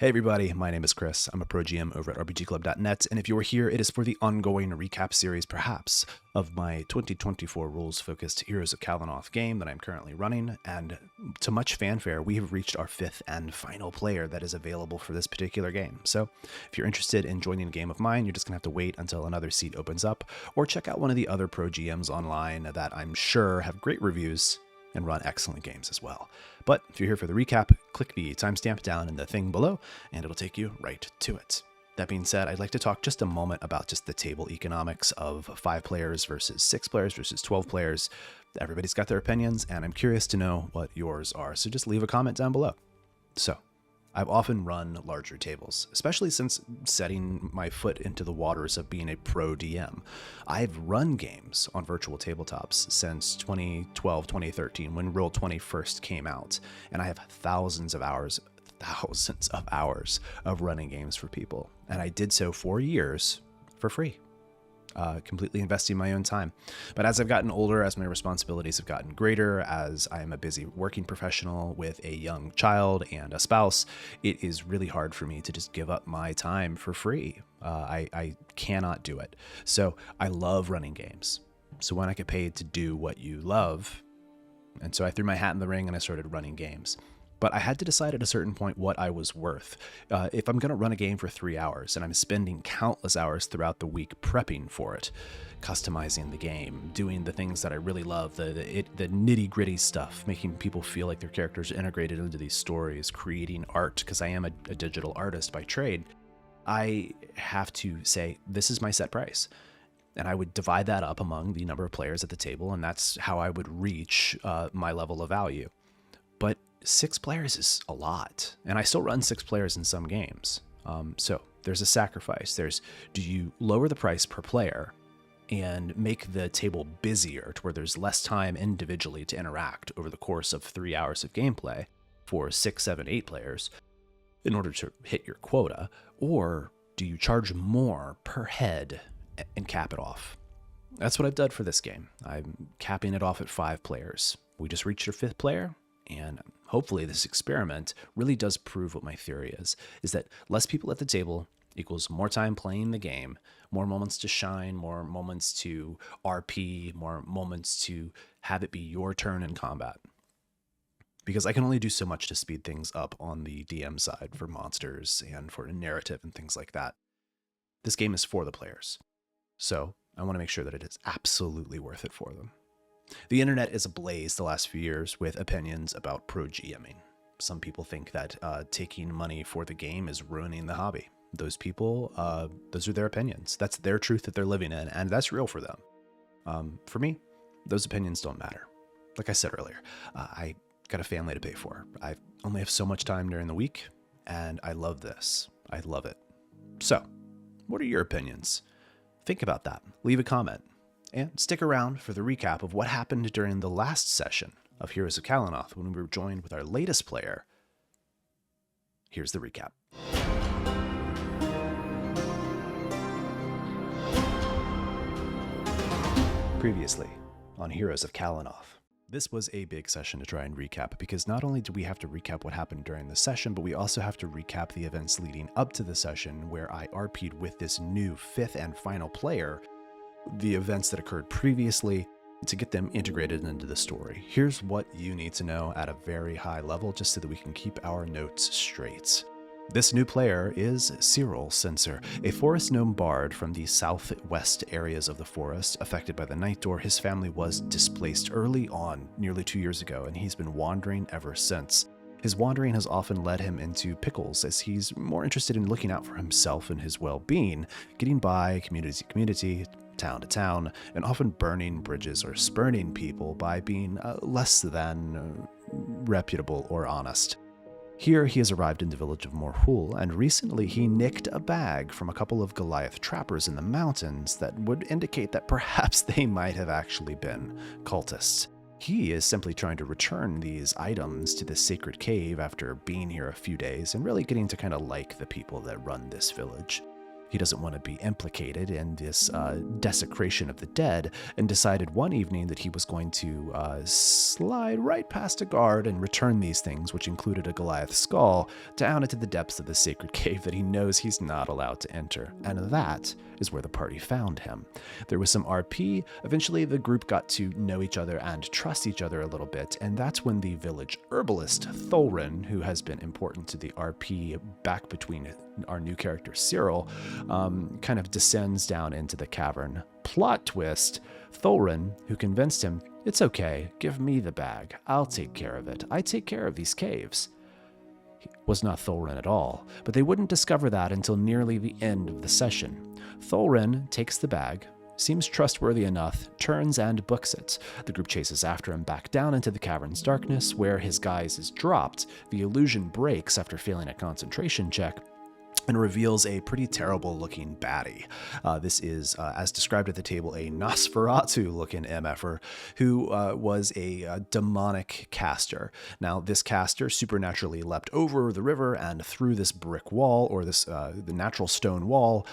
Hey everybody, my name is Chris. I'm a pro GM over at RPGClub.net, and if you are here, it is for the ongoing recap series, perhaps, of my 2024 rules-focused Heroes of Calenoth game that I'm currently running, and to much fanfare, we have reached our 5th and final player that is available for this particular game. So, if you're interested in joining a game of mine, you're just going to have to wait until another seat opens up, or check out one of the other pro GMs online that I'm sure have great reviews and run excellent games as well. But if you're here for the recap, click the timestamp down in the thing below, and it'll take you right to it. That being said, I'd like to talk just a moment about just the table economics of 5 players versus 6 players versus 12 players. Everybody's got their opinions, and I'm curious to know what yours are, so just leave a comment down below. So, I've often run larger tables, especially since setting my foot into the waters of being a pro DM. I've run games on virtual tabletops since 2012, 2013, when Roll20 first came out, and I have thousands of hours of running games for people, and I did so for years for free. Completely investing my own time. But as I've gotten older, as my responsibilities have gotten greater, as I am a busy working professional with a young child and a spouse, it is really hard for me to just give up my time for free. I cannot do it. So I love running games. So why not get paid to do what you love? And so I threw my hat in the ring and I started running games. But I had to decide at a certain point what I was worth. If I'm going to run a game for 3 hours and I'm spending countless hours throughout the week prepping for it, customizing the game, doing the things that I really love, the nitty-gritty stuff, making people feel like their characters are integrated into these stories, creating art, because I am a digital artist by trade, I have to say, this is my set price. And I would divide that up among the number of players at the table, and that's how I would reach my level of value. But 6 players is a lot, and I still run 6 players in some games. So there's a sacrifice. Do you lower the price per player and make the table busier to where there's less time individually to interact over the course of 3 hours of gameplay for 6, 7, 8 players in order to hit your quota? Or do you charge more per head and cap it off? That's what I've done for this game. I'm capping it off at 5 players. We just reached our 5th player, and hopefully this experiment really does prove what my theory is that less people at the table equals more time playing the game, more moments to shine, more moments to RP, more moments to have it be your turn in combat. Because I can only do so much to speed things up on the DM side for monsters and for narrative and things like that. This game is for the players, so I want to make sure that it is absolutely worth it for them. The internet is ablaze the last few years with opinions about pro GMing. Some people think that taking money for the game is ruining the hobby. Those people, those are their opinions. That's their truth that they're living in, and that's real for them. For me, those opinions don't matter. Like I said earlier, I got a family to pay for. I only have so much time during the week, and I love this. I love it. So, what are your opinions? Think about that. Leave a comment. And stick around for the recap of what happened during the last session of Heroes of Calenoth when we were joined with our latest player. Here's the recap. Previously on Heroes of Calenoth. This was a big session to try and recap, because not only do we have to recap what happened during the session, but we also have to recap the events leading up to the session where I RP'd with this new 5th and final player, the events that occurred previously, to get them integrated into the story. Here's what you need to know at a very high level, just so that we can keep our notes straight. This new player is Cyril Censor, a forest gnome bard from the southwest areas of the forest affected by the Night Door. His family was displaced early on, nearly 2 years ago, and he's been wandering ever since. His wandering has often led him into pickles, as he's more interested in looking out for himself and his well-being, getting by community to community, town to town, and often burning bridges or spurning people by being less than reputable or honest. Here he has arrived in the village of Morhul, and recently he nicked a bag from a couple of Goliath trappers in the mountains that would indicate that perhaps they might have actually been cultists. He is simply trying to return these items to the sacred cave after being here a few days and really getting to kind of like the people that run this village. He doesn't want to be implicated in this desecration of the dead, and decided one evening that he was going to slide right past a guard and return these things, which included a Goliath skull, down into the depths of the sacred cave that he knows he's not allowed to enter. And that is where the party found him. There was some RP. Eventually, the group got to know each other and trust each other a little bit, and that's when the village herbalist, Thorin, who has been important to the RP back between our new character, Cyril, kind of descends down into the cavern. Plot twist, Thorin, who convinced him, "It's okay, give me the bag. I'll take care of it. I take care of these caves." Was not Thorin at all, but they wouldn't discover that until nearly the end of the session. Thorin takes the bag, seems trustworthy enough, turns and books it. The group chases after him back down into the cavern's darkness, where his guise is dropped. The illusion breaks after failing a concentration check, and reveals a pretty terrible-looking baddie. This is, as described at the table, a Nosferatu-looking MFer who was a demonic caster. Now, this caster supernaturally leapt over the river and through this brick wall, or this the natural stone wall,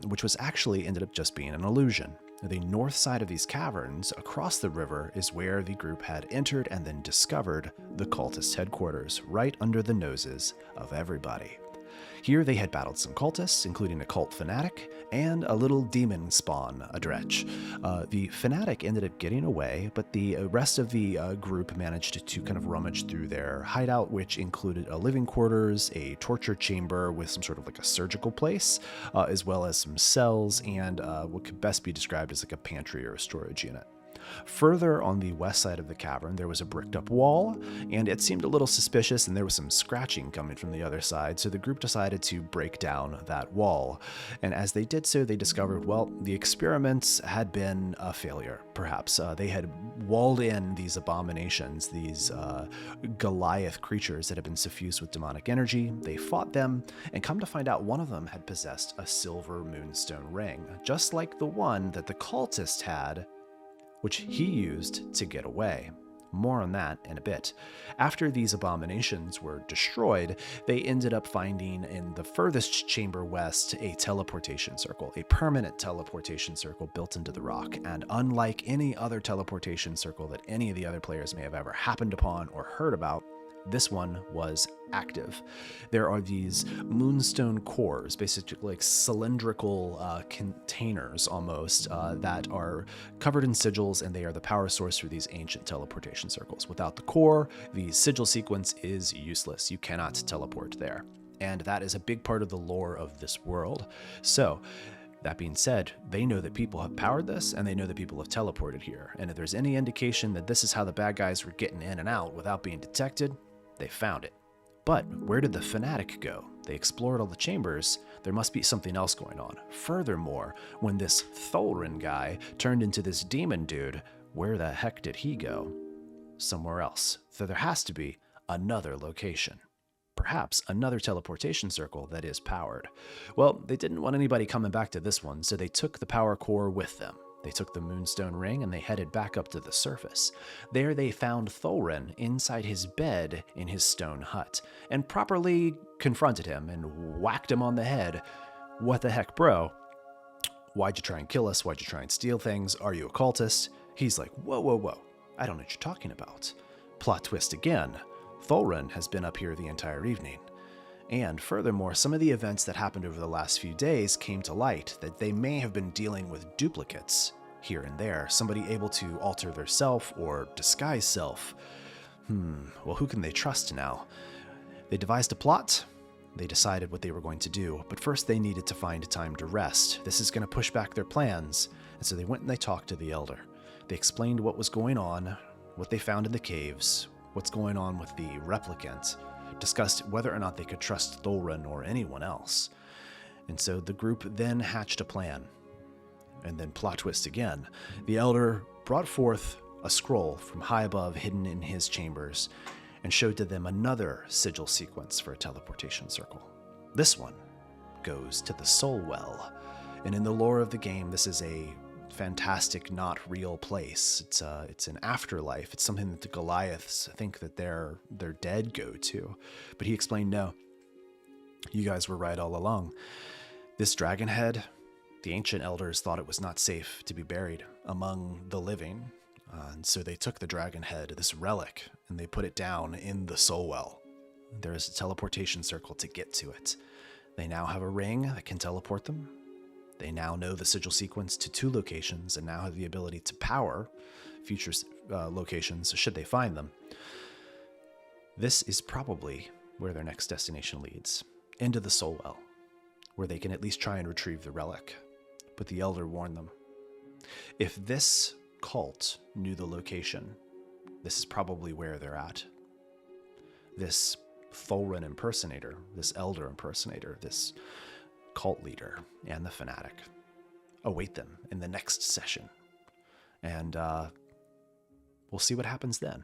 which was actually ended up just being an illusion. The north side of these caverns, across the river, is where the group had entered and then discovered the cultist headquarters, right under the noses of everybody. Here they had battled some cultists, including a cult fanatic, and a little demon spawn, a dretch. The fanatic ended up getting away, but the rest of the group managed to kind of rummage through their hideout, which included a living quarters, a torture chamber with some sort of like a surgical place, as well as some cells, and what could best be described as like a pantry or a storage unit. Further on the west side of the cavern, there was a bricked up wall, and it seemed a little suspicious, and there was some scratching coming from the other side, so the group decided to break down that wall. And as they did so, they discovered, well, the experiments had been a failure, perhaps. They had walled in these abominations, these Goliath creatures that had been suffused with demonic energy. They fought them, and come to find out, one of them had possessed a silver moonstone ring, just like the one that the cultist had, which he used to get away. More on that in a bit. After these abominations were destroyed, they ended up finding in the furthest chamber west a teleportation circle, a permanent teleportation circle built into the rock. And unlike any other teleportation circle that any of the other players may have ever happened upon or heard about, this one was active. There are these moonstone cores, basically like cylindrical containers almost, that are covered in sigils, and they are the power source for these ancient teleportation circles. Without the core, the sigil sequence is useless. You cannot teleport there. And that is a big part of the lore of this world. So, that being said, they know that people have powered this, and they know that people have teleported here. And if there's any indication that this is how the bad guys were getting in and out without being detected, they found it. But where did the fanatic go? They explored all the chambers. There must be something else going on. Furthermore, when this Thorin guy turned into this demon dude, where the heck did he go? Somewhere else. So there has to be another location. Perhaps another teleportation circle that is powered. Well, they didn't want anybody coming back to this one, so they took the power core with them. They took the moonstone ring and they headed back up to the surface. There they found Thorin inside his bed in his stone hut, and properly confronted him and whacked him on the head. "What the heck, bro? Why'd you try and kill us? Why'd you try and steal things? Are you a cultist?" He's like, whoa, whoa, whoa. I don't know what you're talking about. Plot twist again. Thorin has been up here the entire evening. And furthermore, some of the events that happened over the last few days came to light that they may have been dealing with duplicates here and there, somebody able to alter their self or disguise self. Well, who can they trust now? They devised a plot. They decided what they were going to do, but first they needed to find time to rest. This is going to push back their plans, and so they went and they talked to the Elder. They explained what was going on, what they found in the caves, what's going on with the replicant, discussed whether or not they could trust Thorin or anyone else. And so the group then hatched a plan. And then plot twist again. The Elder brought forth a scroll from high above hidden in his chambers and showed to them another sigil sequence for a teleportation circle. This one goes to the Soul Well. And in the lore of the game, this is a fantastic, not real place. It's an afterlife. It's something that the Goliaths think that their dead go to. But he explained, no, you guys were right all along. This dragon head, the ancient elders thought it was not safe to be buried among the living, and so they took the dragon head, this relic, and they put it down in the soul well. There is a teleportation circle to get to it. They now have a ring that can teleport them. They now know the sigil sequence to 2 locations and now have the ability to power future locations should they find them. This is probably where their next destination leads, into the soul well, where they can at least try and retrieve the relic. But the elder warned them. If this cult knew the location, this is probably where they're at. This Thorin impersonator, this elder impersonator, this cult leader, and the fanatic await them in the next session. And we'll see what happens then.